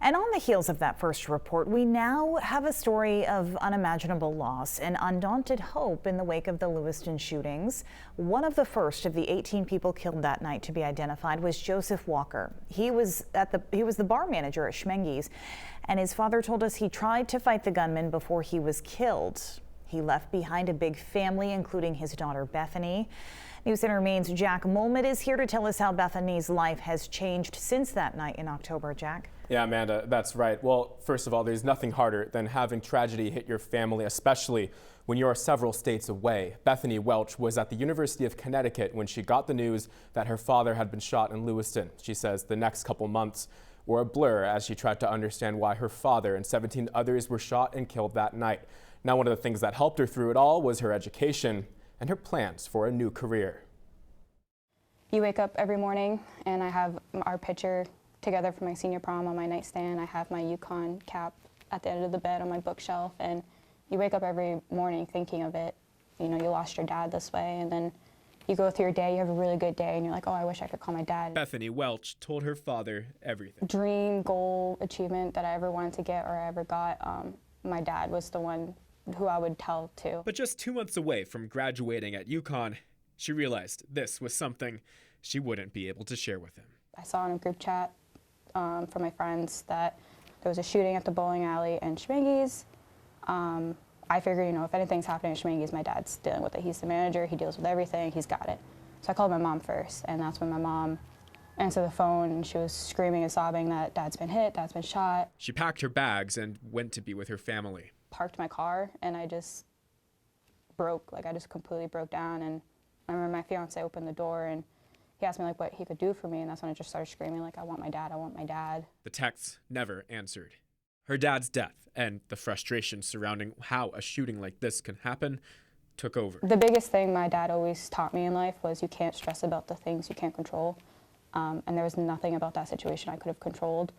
And on the heels of that first report, we now have a story of unimaginable loss and undaunted hope in the wake of the Lewiston shootings. One of the first of the 18 people killed that night to be identified was Joseph Walker. He was the bar manager at Schmenge's, and his father told us he tried to fight the gunman before he was killed. He left behind a big family, including his daughter Bethany. News Center Maine's Jack Molmet is here to tell us how Bethany's life has changed since that night in October. Jack? Yeah, Amanda, that's right. Well, first of all, there's nothing harder than having tragedy hit your family, especially when you're several states away. Bethany Welch was at the University of Connecticut when she got the news that her father had been shot in Lewiston. She says the next couple months were a blur as she tried to understand why her father and 17 others were shot and killed that night. Now, one of the things that helped her through it all was her education and her plans for a new career. You wake up every morning and I have our picture together for my senior prom on my nightstand. I have my Yukon cap at the end of the bed on my bookshelf, and you wake up every morning thinking of it. You know, you lost your dad this way, and then you go through your day, you have a really good day, and you're like, oh, I wish I could call my dad. Bethany Welch told her father everything. Dream, goal, achievement that I ever wanted to get or I ever got, my dad was the one who I would tell to. But just 2 months away from graduating at Yukon, she realized this was something she wouldn't be able to share with him. I saw in a group chat from my friends that there was a shooting at the bowling alley in Schmenge's. I figured, you know, if anything's happening at Schmenge's, my dad's dealing with it. He's the manager, he deals with everything, he's got it. So I called my mom first, and that's when my mom answered the phone, and she was screaming and sobbing that dad's been hit, dad's been shot. She packed her bags and went to be with her family. Parked my car, and I just broke, like I just completely broke down. And I remember my fiance opened the door, and he asked me like what he could do for me, and that's when I just started screaming like, I want my dad, I want my dad. The texts never answered. Her dad's death and the frustration surrounding how a shooting like this can happen took over. The biggest thing my dad always taught me in life was you can't stress about the things you can't control. And there was nothing about that situation I could have controlled.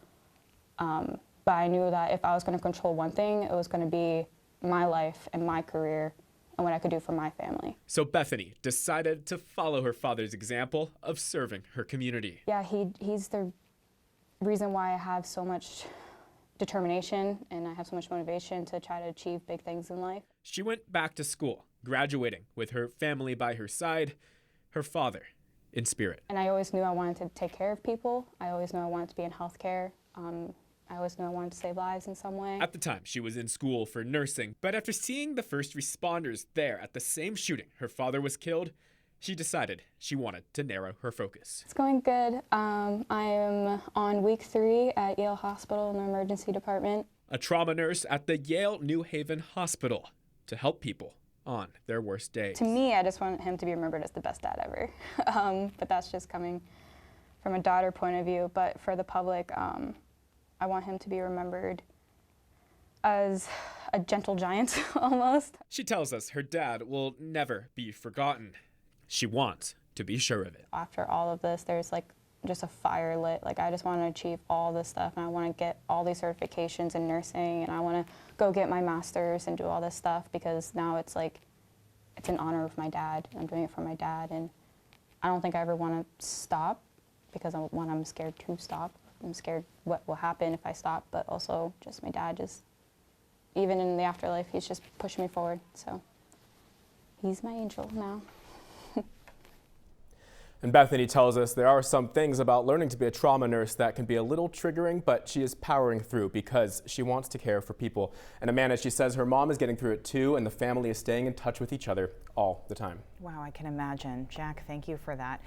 But I knew that if I was going to control one thing, it was going to be my life and my career and what I could do for my family. So Bethany decided to follow her father's example of serving her community. Yeah, he's the reason why I have so much determination and I have so much motivation to try to achieve big things in life. She went back to school, graduating with her family by her side, her father in spirit. And I always knew I wanted to take care of people. I always knew I wanted to be in healthcare. I always knew I wanted to save lives in some way. At the time, she was in school for nursing, but after seeing the first responders there at the same shooting her father was killed, she decided she wanted to narrow her focus. It's going good. I am on week 3 at Yale Hospital in the emergency department. A trauma nurse at the Yale New Haven Hospital to help people on their worst days. To me, I just want him to be remembered as the best dad ever. But that's just coming from a daughter point of view. But for the public, I want him to be remembered as a gentle giant, almost. She tells us her dad will never be forgotten. She wants to be sure of it. After all of this, there's like just a fire lit. Like I just want to achieve all this stuff, and I want to get all these certifications in nursing, and I want to go get my master's and do all this stuff because now it's like, it's in honor of my dad. I'm doing it for my dad, and I don't think I ever want to stop because I'm scared to stop. I'm scared what will happen if I stop, but also just my dad just, even in the afterlife, he's just pushing me forward. So he's my angel now. And Bethany tells us there are some things about learning to be a trauma nurse that can be a little triggering, but she is powering through because she wants to care for people. And Amanda, she says her mom is getting through it too, and the family is staying in touch with each other all the time. Wow, I can imagine. Jack, thank you for that.